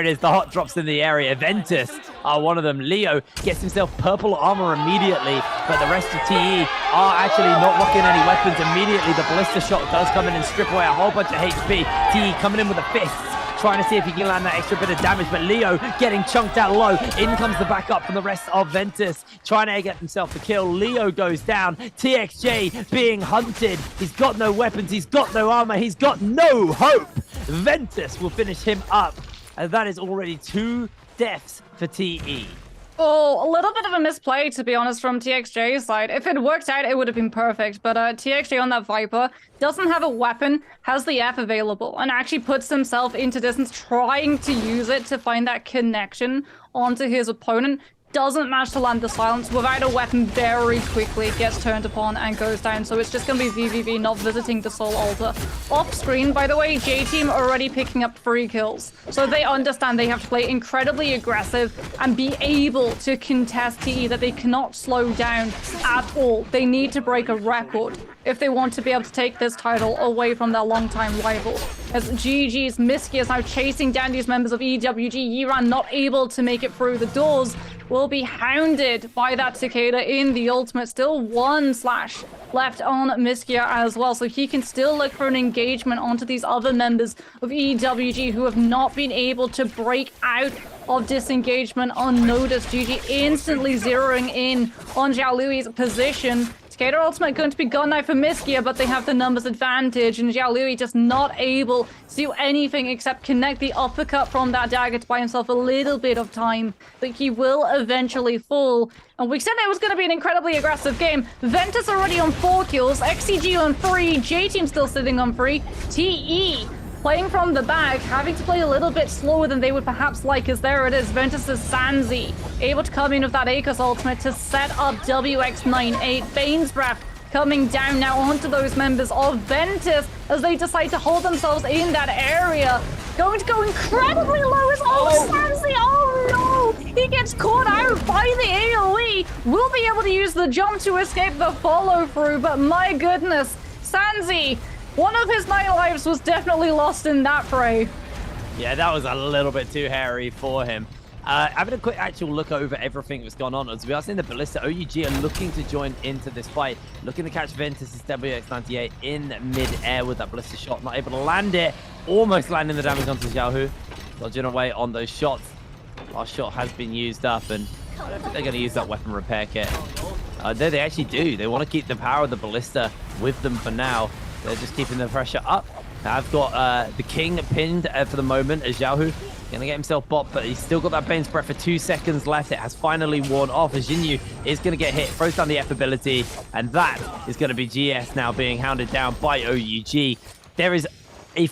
it is. The hot drops in the area. Ventus are one of them. Leo gets himself purple armor immediately, but the rest of TE are actually not rocking any weapons immediately. The ballista shot does come in and strip away a whole bunch of HP. TE coming in with the fists, trying to see if he can land that extra bit of damage, but Leo getting chunked out low. In comes the backup from the rest of Ventus, trying to get himself the kill. Leo goes down. TXJ being hunted. He's got no weapons. He's got no armor. He's got no hope. Ventus will finish him up, and that is already 2 deaths for TE. Oh, a little bit of a misplay, to be honest, from TXJ's side. If it worked out, it would have been perfect. But TXJ on that Viper doesn't have a weapon, has the F available, and actually puts himself into distance, trying to use it to find that connection onto his opponent. Doesn't manage to land the silence without a weapon, very quickly gets turned upon and goes down. So it's just going to be VVV not visiting the Soul Altar. Off screen, by the way, J-Team already picking up 3 kills. So they understand they have to play incredibly aggressive and be able to contest TE, that they cannot slow down at all. They need to break a record if they want to be able to take this title away from their longtime rival. As GG's Misky is now chasing down these members of EWG, Yiran not able to make it through the doors, will be hounded by that Cicada in the ultimate. Still 1 slash left on Miskia as well, so he can still look for an engagement onto these other members of EWG who have not been able to break out of disengagement unnoticed. GG instantly zeroing in on Xiaolui's position. Cicada ultimate going to be gone now for Miskia, but they have the numbers advantage, and Xiaolui just not able to do anything except connect the uppercut from that dagger to buy himself a little bit of time, but he will eventually fall. And we said it was going to be an incredibly aggressive game. Ventus already on 4 kills, XCG on 3, J-Team still sitting on 3, TE playing from the back, having to play a little bit slower than they would perhaps like, as there it is, Ventus's Sanzi, able to come in with that Akos ultimate to set up WX98. Bane's Breath coming down now onto those members of Ventus as they decide to hold themselves in that area. Going to go incredibly low is Sanzi. Oh no! He gets caught out by the AoE. Will be able to use the jump to escape the follow through, but my goodness, Sanzi, one of his 9 lives was definitely lost in that fray. Yeah, that was a little bit too hairy for him. Having a quick actual look over everything that's gone on, as we are seeing the Ballista, OUG are looking to join into this fight, looking to catch Ventus's WX98 in mid-air with that Ballista shot, not able to land it, almost landing the damage onto Xiaohu, dodging away on those shots. Last shot has been used up, and I don't think they're going to use that weapon repair kit. There they actually do. They want to keep the power of the Ballista with them for now. They're just keeping the pressure up. Now I've got the King pinned for the moment as Xiaohu going to get himself bopped, but he's still got that Bane's Breath for 2 seconds left. It has finally worn off as Jinyu is going to get hit, throws down the F ability, and that is going to be GS now being hounded down by OUG. There is a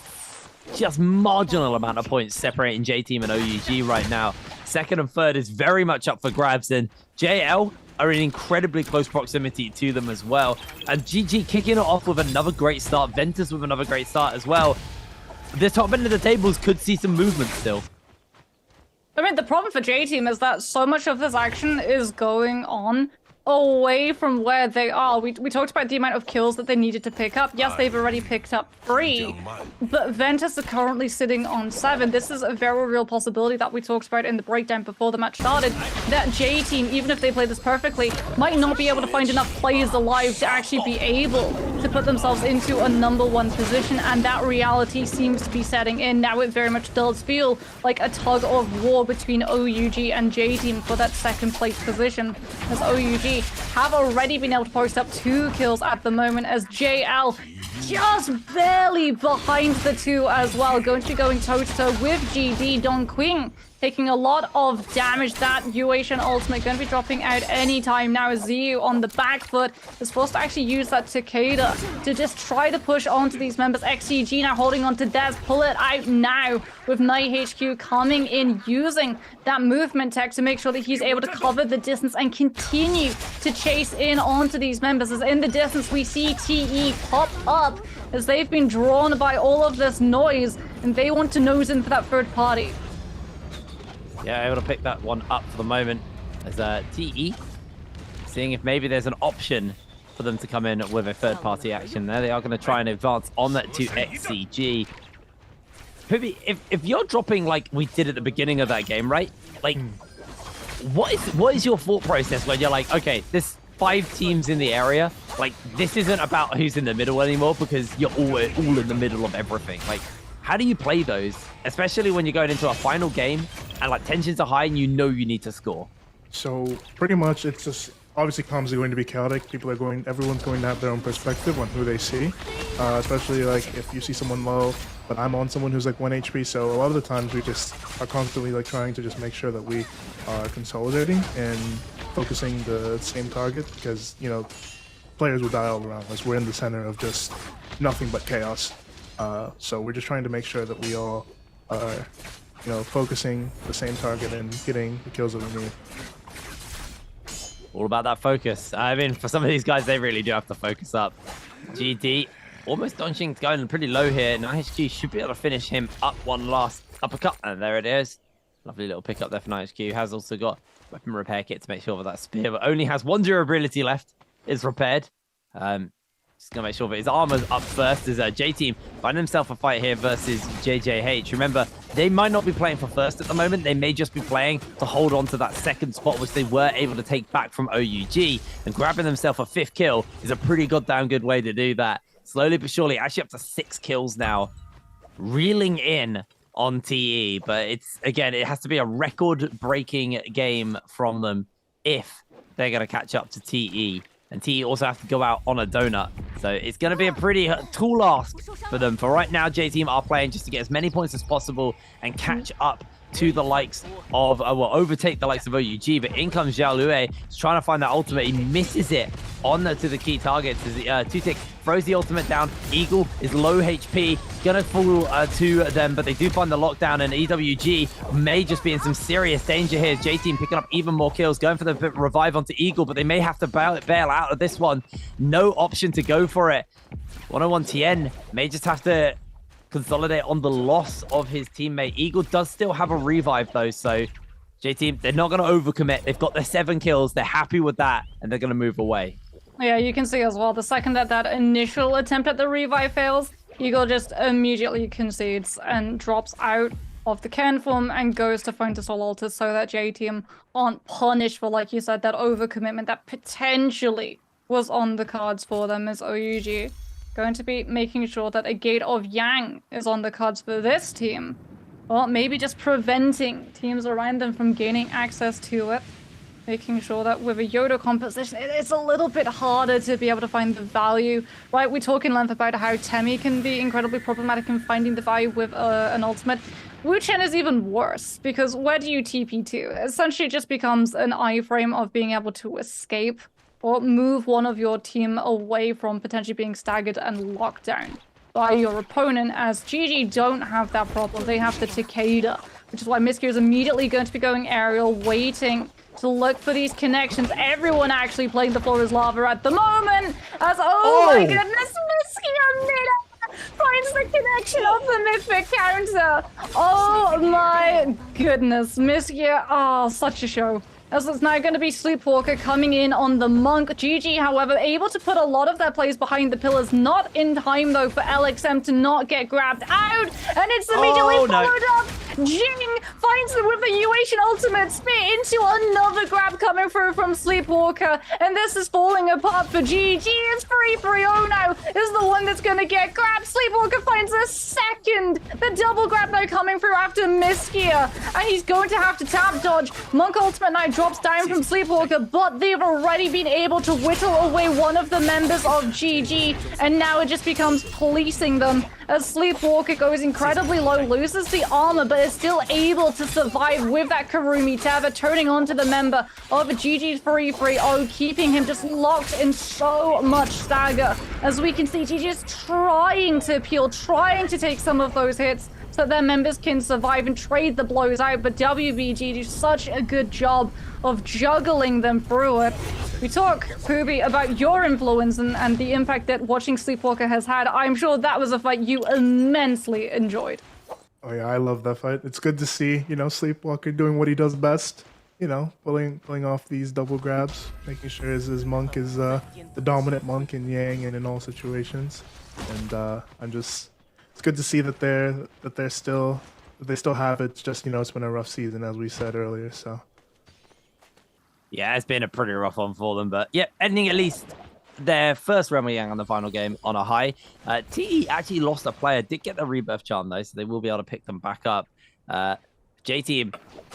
just marginal amount of points separating J-Team and OUG right now. Second and third is very much up for grabs, and JL are in incredibly close proximity to them as well. And GG kicking it off with another great start. Ventus with another great start as well. The top end of the tables could see some movement still. I mean, the problem for J-Team is that so much of this action is going on away from where they are. We talked about the amount of kills that they needed to pick up. Yes, they've already picked up 3, but Ventus are currently sitting on 7. This is a very real possibility that we talked about in the breakdown before the match started, that J-Team, even if they play this perfectly, might not be able to find enough players alive to actually be able to put themselves into a #1 position, and that reality seems to be setting in. Now it very much does feel like a tug of war between OUG and J-Team for that 2nd place position, as OUG have already been able to post up 2 kills at the moment, as JL just barely behind the 2 as well. Going to be going toe-to-toe with GD. Don Quing taking a lot of damage. That Yuasian ultimate going to be dropping out anytime now, as Ziyu on the back foot is forced to actually use that Cicada to just try to push onto these members. XCG now holding on to Dez. Pull it out now with Night HQ coming in, using that movement tech to make sure that he's able to cover the distance and continue to chase in onto these members. As in the distance we see TE pop up as they've been drawn by all of this noise, and they want to nose in for that 3rd party. Yeah, able to pick that one up for the moment as TE seeing if maybe there's an option for them to come in with a 3rd party action there. They are going to try and advance on that to XCG. Poopy, if you're dropping like we did at the beginning of that game, right? Like, what is your thought process when you're like, okay, there's 5 teams in the area. Like, this isn't about who's in the middle anymore because you're all in the middle of everything. Like, how do you play those, especially when you're going into a final game and like tensions are high and you know you need to score? So pretty much it's just obviously comms are going to be chaotic. Everyone's going to have their own perspective on who they see, especially like if you see someone low, but I'm on someone who's like 1 HP. So a lot of the times we just are constantly like trying to just make sure that we are consolidating and focusing the same target because, you know, players will die all around us. We're in the center of just nothing but chaos. So we're just trying to make sure that we all are, you know, focusing the same target and getting the kills that we need. All about that focus. I mean, for some of these guys, they really do have to focus up. GD almost dodging, going pretty low here. Now HQ should be able to finish him up one last uppercut. And there it is. Lovely little pickup there for HQ. Has also got weapon repair kit to make sure that spear only has 1 durability left. Is repaired. Just gonna make sure that his armor's up first as J-Team find himself a fight here versus JJH. Remember, they might not be playing for first at the moment. They may just be playing to hold on to that second spot, which they were able to take back from OUG. And grabbing themselves a 5th kill is a pretty goddamn good way to do that. Slowly but surely, actually up to 6 kills now. Reeling in on TE, but it's, again, it has to be a record-breaking game from them if they're going to catch up to TE. And TE also have to go out on a donut. So it's going to be a pretty tall ask for them. For right now, J-Team are playing just to get as many points as possible and catch up to the likes of, overtake the likes of OUG. But in comes Xiao Lue. He's trying to find that ultimate. He misses it on to the key targets as the 2-tick throws the ultimate down. Eagle is low HP, gonna fall to them, but they do find the lockdown, and EWG may just be in some serious danger here. J-Team picking up even more kills, going for the revive onto Eagle, but they may have to bail out of this one. No option to go for it. 101 Tien may just have to consolidate on the loss of his teammate. Eagle does still have a revive though, so J-Team, they're not going to overcommit. They've got their 7 kills. They're happy with that, and they're going to move away. Yeah, you can see as well, the second that initial attempt at the revive fails, Eagle just immediately concedes and drops out of the can form and goes to find the Soul Altar so that J-Team aren't punished for, like you said, that overcommitment that potentially was on the cards for them as OUG. Going to be making sure that a Gate of Yang is on the cards for this team. Or maybe just preventing teams around them from gaining access to it. Making sure that with a Yoda composition, it's a little bit harder to be able to find the value, right? We talk in length about how Temi can be incredibly problematic in finding the value with an ultimate. Wu Chen is even worse, because where do you TP to? Essentially, it just becomes an iframe of being able to escape or move one of your team away from potentially being staggered and locked down by your opponent, as GG don't have that problem. They have the Takeda, which is why Miski is immediately going to be going aerial, waiting to look for these connections. Everyone actually playing the floor is lava at the moment, as, oh my goodness, Miski on mid finds the connection of the mythic counter. Oh my goodness, Miski, oh, such a show. As it's now going to be Sleepwalker coming in on the Monk. GG, however, able to put a lot of their plays behind the pillars. Not in time, though, for LXM to not get grabbed out. And it's immediately followed up. Jing finds them with a Uation ultimate, spit into another grab coming through from Sleepwalker. And this is falling apart for GG. It's 3-3-0 now. Is the one that's going to get grabbed. Sleepwalker finds a second. The double grab, though, coming through after Miskia. And he's going to have to tap dodge. Monk ultimate now drops down from Sleepwalker, but they've already been able to whittle away one of the members of GG, and now it just becomes policing them as Sleepwalker goes incredibly low, loses the armor, but is still able to survive with that Karumi Tether, turning onto the member of GG's 3-3-0, keeping him just locked in so much stagger. As we can see, GG is trying to peel, trying to take some of those hits, so that their members can survive and trade the blows out, but WBG do such a good job of juggling them through it. We talk, Pooby, about your influence and the impact that watching Sleepwalker has had. I'm sure that was a fight you immensely enjoyed. Oh yeah, I love that fight. It's good to see, you know, Sleepwalker doing what he does best. You know, pulling off these double grabs, making sure his monk is the dominant monk in Yang and in all situations. And it's good to see that they still have it. It's just, you know, it's been a rough season, as we said earlier. So yeah, it's been a pretty rough one for them, but yeah, ending at least their first Realm of Yang on the final game on a high. TE actually lost a player, did get the rebirth charm though, so they will be able to pick them back up. J-Team,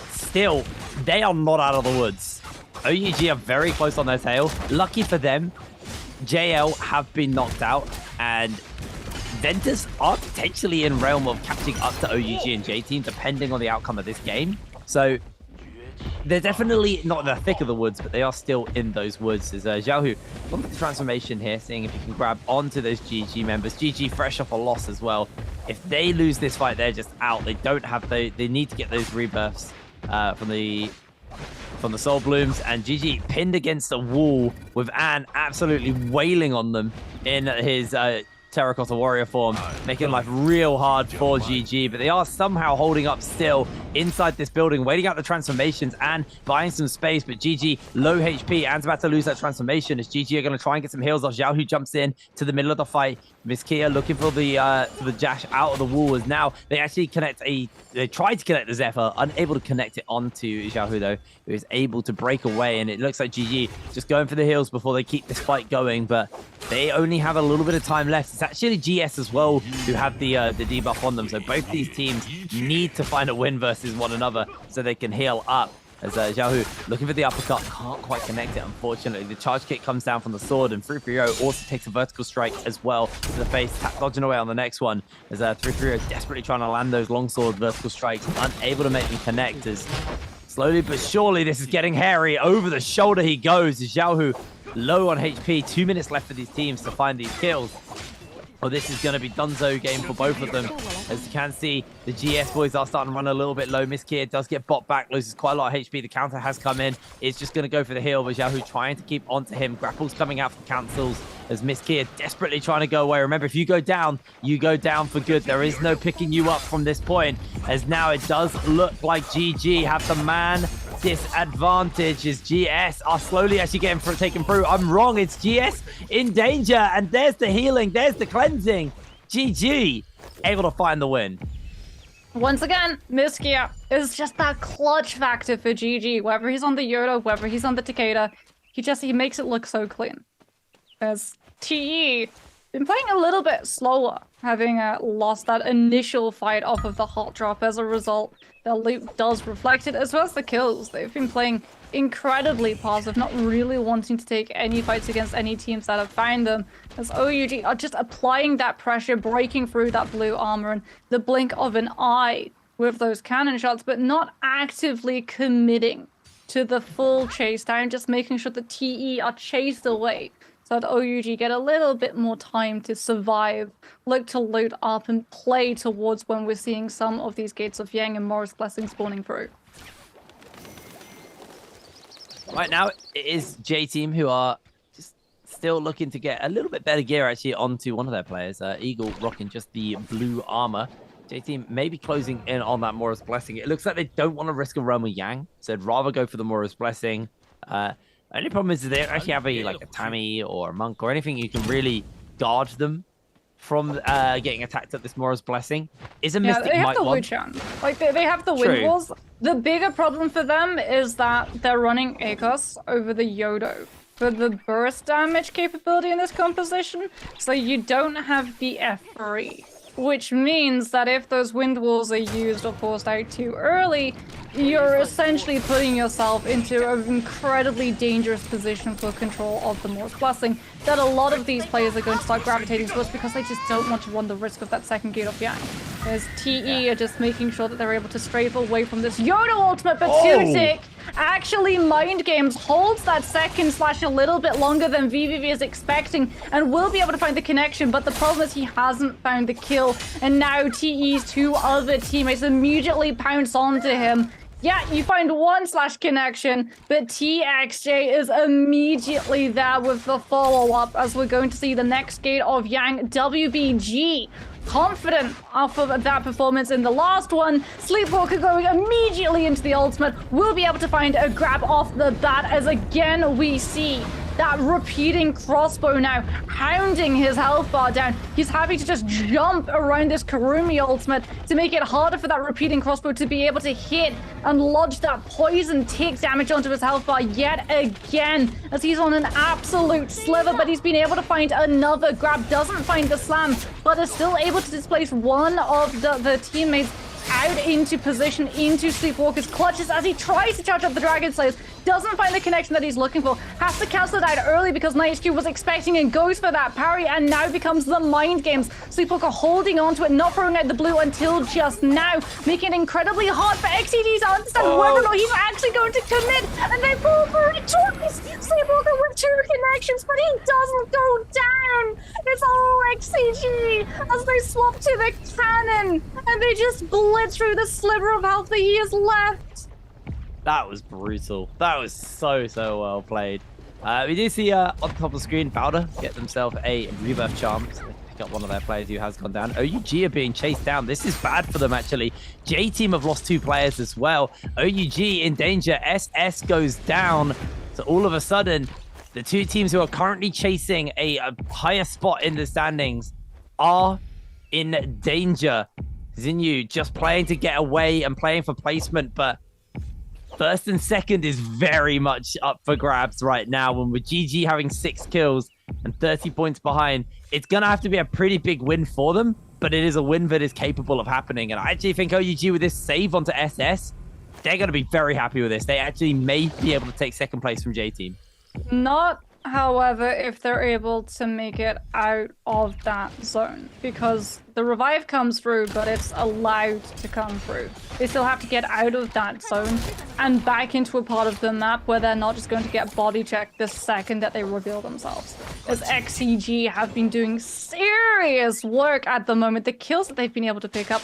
still, they are not out of the woods. OUG are very close on their tail. Lucky for them, JL have been knocked out, and Ventus are potentially in realm of catching up to OUG and J-Team, depending on the outcome of this game. So they're definitely not in the thick of the woods, but they are still in those woods. There's Xiaohu going for the transformation here, seeing if he can grab onto those GG members. GG fresh off a loss as well. If they lose this fight, they're just out. They don't have they need to get those rebirths from the Soul Blooms, and GG pinned against a wall with Anne absolutely wailing on them in his Terracotta Warrior form, making life real hard for GG, but they are somehow holding up still inside this building, waiting out the transformations and buying some space, but GG low HP. Anne's about to lose that transformation as GG are going to try and get some heals off. Xiao, who jumps in to the middle of the fight. Miss Kia looking for the Jash out of the wall, as now they actually they tried to connect the Zephyr, unable to connect it onto Xiaohu though, who is able to break away, and it looks like GG just going for the heals before they keep this fight going, but they only have a little bit of time left. It's actually GS as well who have the debuff on them, so both these teams need to find a win versus one another so they can heal up. As Xiaohu looking for the uppercut, can't quite connect it, unfortunately. The charge kick comes down from the sword, and 330 also takes a vertical strike as well to the face, tap dodging away on the next one. As 330 desperately trying to land those longsword vertical strikes, unable to make them connect. As slowly but surely this is getting hairy. Over the shoulder he goes. As Xiaohu low on HP, 2 minutes left for these teams to find these kills. Well, this is going to be Dunzo game for both of them. As you can see, the GS boys are starting to run a little bit low. Miss Kia does get bot back, loses quite a lot of HP. The counter has come in. It's just going to go for the heal, but Xiaohu trying to keep onto him. Grapples coming out for cancels as Miss Kia desperately trying to go away. Remember, if you go down, you go down for good. There is no picking you up from this point, as now it does look like GG have the man disadvantage as GS are slowly actually getting taken through. I'm wrong, it's GS in danger, and there's the healing, there's the cleansing. GG able to find the win. Once again, Miss Kia is just that clutch factor for GG. Whether he's on the Yoda, whether he's on the Takeda, he makes it look so clean. As TE been playing a little bit slower, having lost that initial fight off of the hot drop. As a result, the loop does reflect it, as well as the kills. They've been playing incredibly passive, not really wanting to take any fights against any teams that have found them, as OUG are just applying that pressure, breaking through that blue armor and the blink of an eye with those cannon shots, but not actively committing to the full chase down, just making sure the TE are chased away, so that OUG get a little bit more time to survive, look to load up, and play towards when we're seeing some of these Gates of Yang and Morris Blessing spawning through. Right now, it is J-Team who are just still looking to get a little bit better gear actually onto one of their players. Eagle rocking just the blue armor. J-Team maybe closing in on that Morris Blessing. It looks like they don't want to risk a Realm of Yang, so they'd rather go for the Morris Blessing. Only problem is they don't actually have a Tammy or a Monk or anything you can really guard them from getting attacked at this Morris Blessing. Is a Mystic they have Might the one. Wuchan. Like, they have the wind walls. The bigger problem for them is that they're running ACOS over the Yodo for the burst damage capability in this composition, so you don't have the F3. Which means that if those wind walls are used or forced out too early, you're essentially putting yourself into an incredibly dangerous position for control of the Morris Blessing that a lot of these players are going to start gravitating towards, because they just don't want to run the risk of that second Gate of Yang. As TE are just making sure that they're able to strafe away from this Yoda ultimate, but Tutik actually mind games, holds that second slash a little bit longer than VVV is expecting, and will be able to find the connection, but the problem is he hasn't found the kill, and now TE's two other teammates immediately pounce onto him. Yeah, you find one slash connection, but TXJ is immediately there with the follow-up, as we're going to see the next Gate of Yang. WBG confident off of that performance in the last one. Sleepwalker going immediately into the ultimate, will be able to find a grab off the bat, as again we see That repeating crossbow now, hounding his health bar down. He's having to just jump around this Karumi ultimate to make it harder for that repeating crossbow to be able to hit and lodge that poison, take damage onto his health bar yet again, as he's on an absolute sliver, but he's been able to find another grab, doesn't find the slam, but is still able to displace one of the teammates out into position, into Sleepwalker's clutches as he tries to charge up the Dragon Slayers. Doesn't find the connection that he's looking for. Has to cancel it out early because NightHQ was expecting and goes for that parry, and now becomes the mind games. Sleepwalker holding on to it, not throwing out the blue until just now, making it incredibly hard for XCG to understand whether or not he's actually going to commit. And they fall for it twice. Sleepwalker with 2 connections, but he doesn't go down. It's all XCG as they swap to the cannon, and they just blitz through the sliver of health that he has left. That was brutal. That was so well played. We do see on top of the screen, Bowder get themselves a rebirth charm. So they pick up one of their players who has gone down. OUG are being chased down. This is bad for them, actually. J-Team have lost 2 players as well. OUG in danger. SS goes down. So all of a sudden, the 2 teams who are currently chasing a higher spot in the standings are in danger. Zinyu just playing to get away and playing for placement, but first and second is very much up for grabs right now. When with GG having 6 kills and 30 points behind, it's going to have to be a pretty big win for them, but it is a win that is capable of happening. And I actually think OUG with this save onto SS, they're going to be very happy with this. They actually may be able to take second place from J-Team. Not, however, if they're able to make it out of that zone, because the revive comes through, but it's allowed to come through. They still have to get out of that zone and back into a part of the map where they're not just going to get body checked the second that they reveal themselves. As XCG have been doing serious work at the moment. The kills that they've been able to pick up,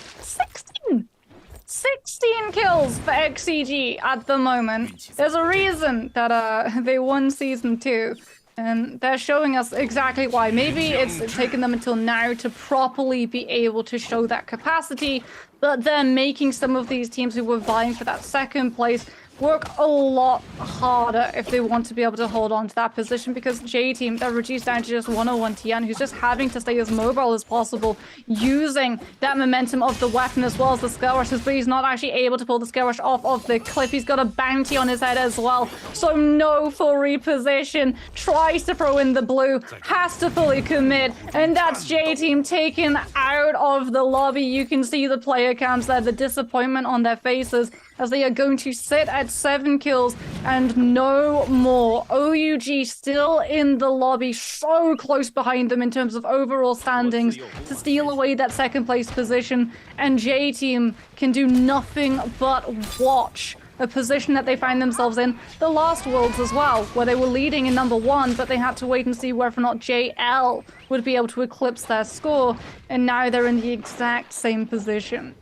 16 kills for XCG at the moment. There's a reason that they won Season 2, and they're showing us exactly why. Maybe it's taken them until now to properly be able to show that capacity, but they're making some of these teams who were vying for that second place work a lot harder if they want to be able to hold on to that position, because J-Team, they're reduced down to just 101 Tian, who's just having to stay as mobile as possible, using that momentum of the weapon as well as the Scale Rushes, but he's not actually able to pull the Scale Rush off of the cliff. He's got a bounty on his head as well, so no full reposition, tries to throw in the blue, has to fully commit, and that's J-Team taken out of the lobby. You can see the player cams there, the disappointment on their faces, as they are going to sit at 7 kills and no more. OUG still in the lobby, so close behind them in terms of overall standings to steal away that second place position, and J-Team can do nothing but watch a position that they find themselves in the last Worlds as well, where they were leading in number 1, but they had to wait and see whether or not JL would be able to eclipse their score, and now they're in the exact same position.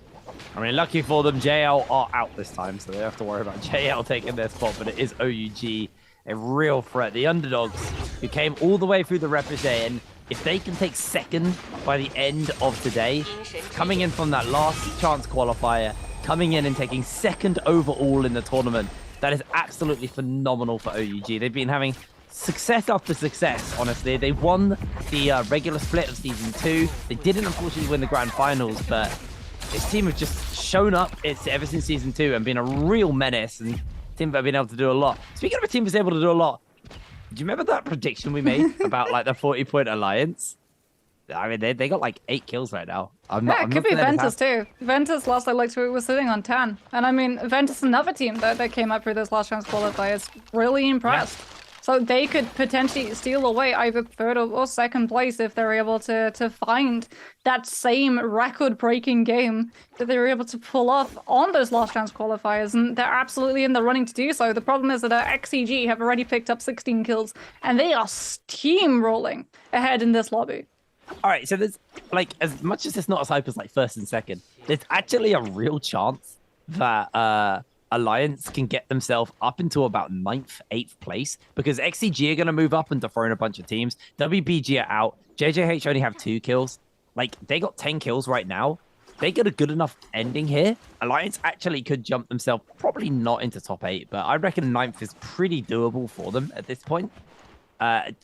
I mean, lucky for them, JL are out this time, so they don't have to worry about JL taking their spot, but it is OUG, a real threat. The underdogs who came all the way through the repechage, and if they can take second by the end of today, coming in from that last chance qualifier, coming in and taking second overall in the tournament, that is absolutely phenomenal for OUG. They've been having success after success, honestly. They won the regular split of Season 2. They didn't, unfortunately, win the Grand Finals, but this team have just shown up ever since Season 2 and been a real menace, and a team that have been able to do a lot. Speaking of a team that's able to do a lot, do you remember that prediction we made about like the 40-point alliance? I mean, they got like 8 kills right now. It could be Ventus too. Ventus, last I looked, was sitting on 10. And I mean, Ventus, another team that came up for this last chance qualifier, is really impressed. Yeah. So they could potentially steal away either third or second place if they're able to find that same record-breaking game that they were able to pull off on those last chance qualifiers, and they're absolutely in the running to do so. The problem is that XCG have already picked up 16 kills, and they are steamrolling ahead in this lobby. All right, so there's, like, as much as it's not as hype as like first and second, there's actually a real chance that Alliance can get themselves up into about 9th, 8th place, because XCG are going to move up and dethrone a bunch of teams. WBG are out. JJH only have 2 kills. Like, they got 10 kills right now. They get a good enough ending here. Alliance actually could jump themselves, probably not into top 8, but I reckon 9th is pretty doable for them at this point.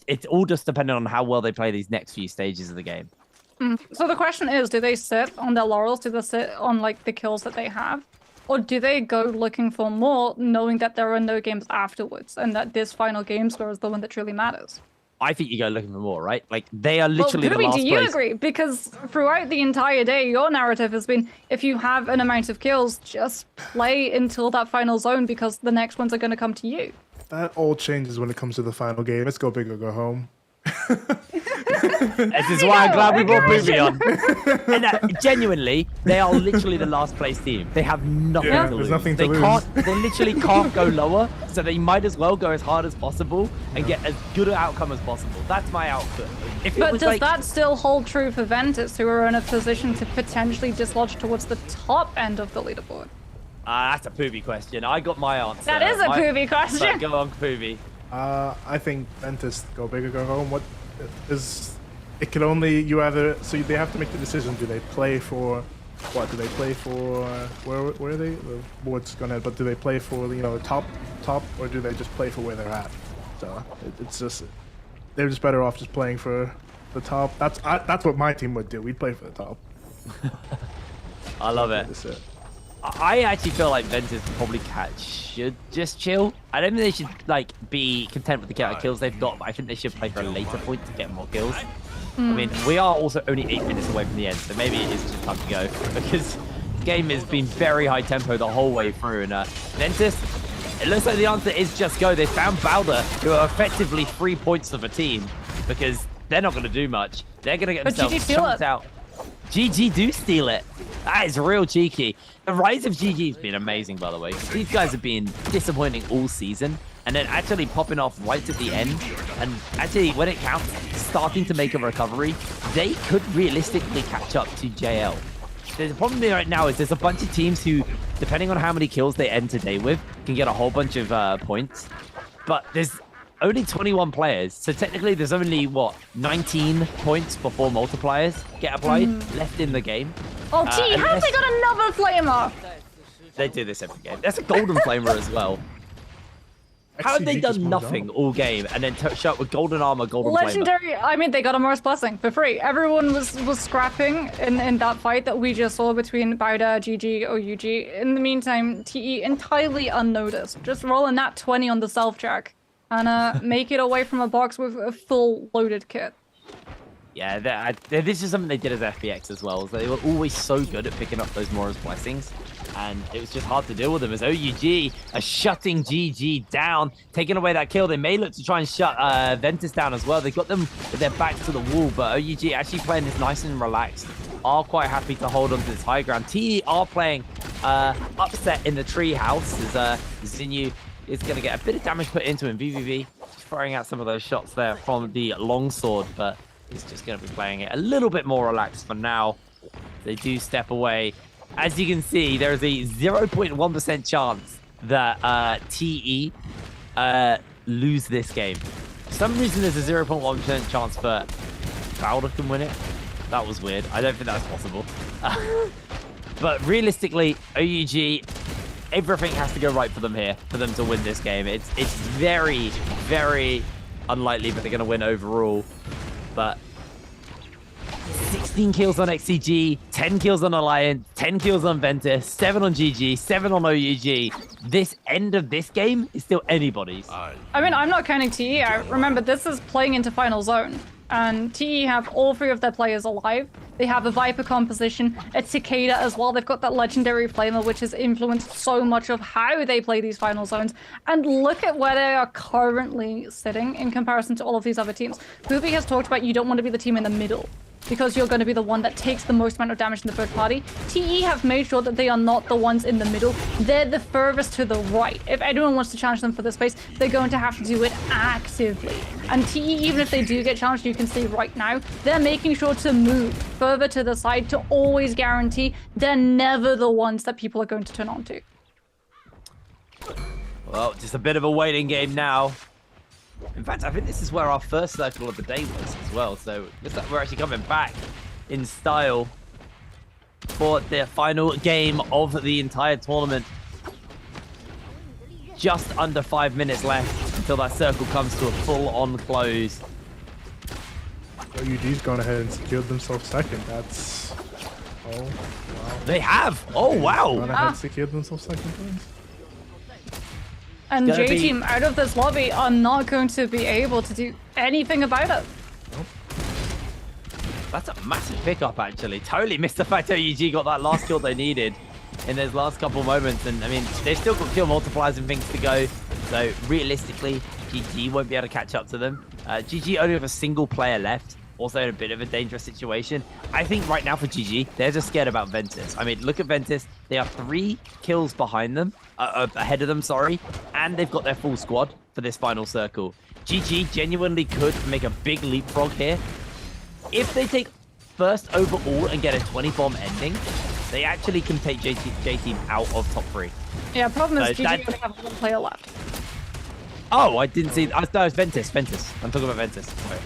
It's all just dependent on how well they play these next few stages of the game. So the question is, do they sit on their laurels? Do they sit on like the kills that they have? Or do they go looking for more, knowing that there are no games afterwards and that this final game score is the one that truly matters? I think you go looking for more, right? Like, they are literally well, the last do you place. agree? Because throughout the entire day, your narrative has been, if you have an amount of kills, just play until that final zone because the next ones are going to come to you. That all changes when it comes to the final game. Let's go big or go home. This is why I'm glad we brought Booby on. And genuinely, they are literally the last place team. They have nothing to lose. There's nothing to lose. lose. They literally can't go lower, so they might as well go as hard as possible and get as good an outcome as possible. That's my output. But does that still hold true for Ventus, who are in a position to potentially dislodge towards the top end of the leaderboard? That's a Poobie question. I got my answer. That is a Poobie question. Go on, Poobie. I think Ventus go big or go home. What is? It can only so they have to make the decision. Do they play for what? Do they play for where are they? The board's gonna. But do they play for top, or do they just play for where they're at? So it's just they're just better off just playing for the top. That's what my team would do. We'd play for the top. I love it. That's it. I actually feel like Ventus probably should just chill. I don't think they should like be content with the amount of kills they've got, but I think they should play for a later point to get more kills. I mean, we are also only 8 minutes away from the end, so maybe it is just time to go because the game has been very high tempo the whole way through. And Ventus, it looks like the answer is just go. They found Bowder, who are effectively 3 points of a team because they're not going to do much. They're going to get themselves chunked out. GG do steal it. That is real cheeky. The rise of GG has been amazing, by the way. These guys have been disappointing all season, and then actually popping off right at the end, and actually, when it counts, starting to make a recovery, they could realistically catch up to JL. The problem right now is there's a bunch of teams who, depending on how many kills they end today with, can get a whole bunch of points, but there's only 21 players, so technically there's only, 19 points before multipliers get applied left in the game. Oh, gee, how've they got another flamer? They do this every game. That's a golden flamer as well. How have they done nothing all game and then show up with golden armor, golden Legendary, flamer? I mean, they got a Morris Blessing for free. Everyone was scrapping in that fight that we just saw between Bowder, GG, OUG. In the meantime, TE entirely unnoticed. Just rolling that 20 on the self-jack and make it away from a box with a full loaded kit. Yeah, this is something they did as FBX as well. They were always so good at picking up those Morris Blessings, and it was just hard to deal with them as OUG are shutting GG down, taking away that kill. They may look to try and shut Ventus down as well. They got them with their backs to the wall, but OUG actually playing this nice and relaxed, are quite happy to hold on to this high ground. TE are playing upset in the tree house as Zinyu is going to get a bit of damage put into him. VVV just firing out some of those shots there from the longsword, but he's just going to be playing it a little bit more relaxed for now. They do step away. As you can see, there is a 0.1% chance that TE lose this game. For some reason, there's a 0.1% chance that Bowder can win it. That was weird. I don't think that's possible. But realistically, OUG, everything has to go right for them here, for them to win this game. It's very, very unlikely that they're going to win overall. But 16 kills on XCG, 10 kills on Alliance, 10 kills on Ventus, 7 on GG, 7 on OUG. This end of this game is still anybody's. I mean, I'm not counting TE out. Remember, this is playing into Final Zone. And TE have all 3 of their players alive. They have a Viper composition, a Cicada as well. They've got that legendary Flamer, which has influenced so much of how they play these final zones. And look at where they are currently sitting in comparison to all of these other teams. Booby has talked about you don't want to be the team in the middle, because you're going to be the one that takes the most amount of damage in the third party. TE have made sure that they are not the ones in the middle. They're the furthest to the right. If anyone wants to challenge them for this space, they're going to have to do it actively. And TE, even if they do get challenged, you can see right now, they're making sure to move further to the side to always guarantee they're never the ones that people are going to turn on to. Well, just a bit of a waiting game now. In fact, I think this is where our first circle of the day was as well. So looks like we're actually coming back in style for the final game of the entire tournament. Just under 5 minutes left. until that circle comes to a full-on close. OUG's gone ahead and secured themselves second. That's... Oh, wow. They have! Oh, wow! Gone ahead and secured themselves second place. And gonna J be- Team out of this lobby are not going to be able to do anything about it. That's a massive pickup, actually. Totally missed the fact OUG got that last kill they needed in those last couple moments. And, I mean, they've still got kill multipliers and things to go. So, realistically, GG won't be able to catch up to them. GG only have a single player left. Also in a bit of a dangerous situation. I think right now for GG, they're just scared about Ventus. I mean, look at Ventus. They are 3 kills behind them, ahead of them, sorry. And they've got their full squad for this final circle. GG genuinely could make a big leapfrog here. If they take first overall and get a 20-bomb ending, they actually can take J Team out of top 3. Yeah, problem is So GG only have 1 player left. Oh, I didn't see. I thought it was Ventus. Ventus. I'm talking about Ventus. Sorry.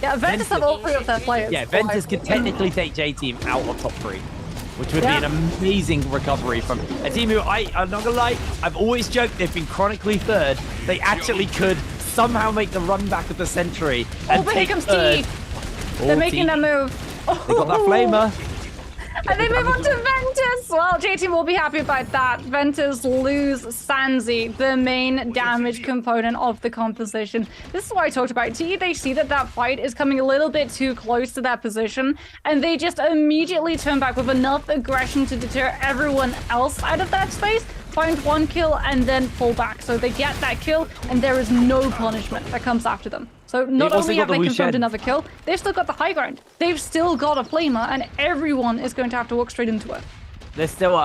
Yeah, Ventus have all 3 of their players. Yeah, Ventus could technically take J Team out of top 3, which would be an amazing recovery from a team who I'm not gonna lie, I've always joked they've been chronically third. They actually could somehow make the run back of the century and Oh, but here take comes third. T. They're making their move. They got that flamer. And they move on to Ventus. Well, J-Team will be happy about that. Ventus lose Sanzi, the main damage component of the composition. This is what I talked about. T, they see that that fight is coming a little bit too close to that position, and they just immediately turn back with enough aggression to deter everyone else out of that space, find 1 kill, and then pull back. So they get that kill, and there is no punishment that comes after them. So not only have they confirmed another kill, they've still got the high ground. They've still got a flamer, and everyone is going to have to walk straight into it. There's still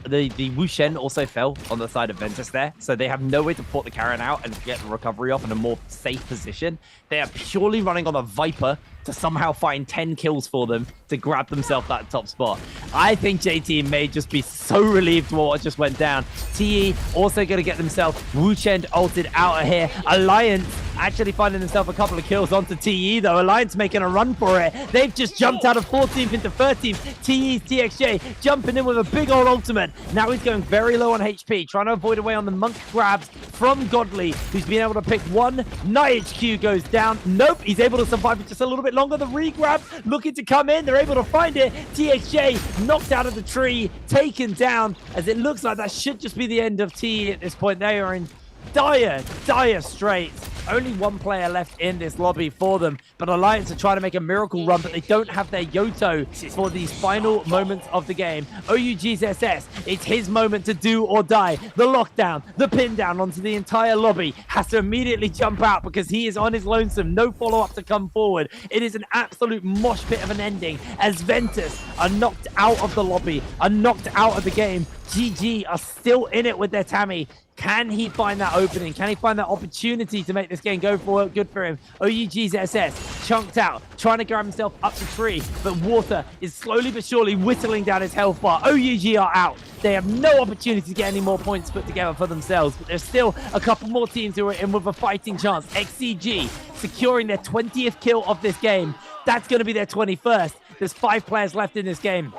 the Wu Shen also fell on the side of Ventus there, so they have no way to port the Karen out and get the recovery off in a more safe position. They are purely running on a Viper to somehow find 10 kills for them to grab themselves that top spot. I think JT may just be so relieved for what just went down. TE also going to get themselves Wu Shen ulted out of here. Alliance actually finding themselves a couple of kills onto TE though. Alliance making a run for it. They've just jumped out of 14th into 13th. TE's TXJ jumping in with a big old ultimate. Now he's going very low on HP, trying to avoid away on the monk grabs from Godly, who's been able to pick one. NiHQ goes down. Nope, he's able to survive it just a little bit longer. The re-grab looking to come in. They're able to find it. TXJ knocked out of the tree, taken down, as it looks like that should just be the end of TE at this point. They are in dire straits. Only one player left in this lobby for them, but Alliance are trying to make a miracle run, but they don't have their Yoto for these final moments of the game. OUG's SS, it's his moment to do or die. The lockdown, the pin down onto the entire lobby, has to immediately jump out because he is on his lonesome. No follow-up to come forward. It is an absolute mosh pit of an ending as Ventus are knocked out of the lobby, are knocked out of the game. GG are still in it with their Tammy. Can he find that opening? Can he find that opportunity to make this game go forward? Good for him. OUG's SS chunked out, trying to grab himself up the tree, but Water is slowly but surely whittling down his health bar. OUG are out. They have no opportunity to get any more points put together for themselves, but there's still a couple more teams who are in with a fighting chance. XCG securing their 20th kill of this game. That's going to be their 21st. There's 5 players left in this game.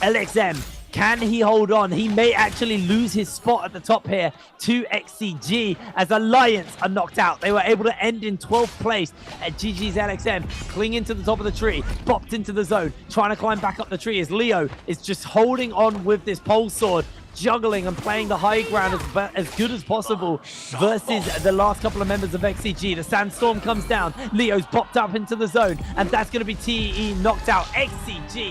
LXM, can he hold on? He may actually lose his spot at the top here to XCG as Alliance are knocked out. They were able to end in 12th place at GG's LXM, clinging to the top of the tree, popped into the zone, trying to climb back up the tree as Leo is just holding on with this pole sword, juggling and playing the high ground as good as possible versus the last couple of members of XCG. The sandstorm comes down. Leo's popped up into the zone, and that's going to be TE knocked out. XCG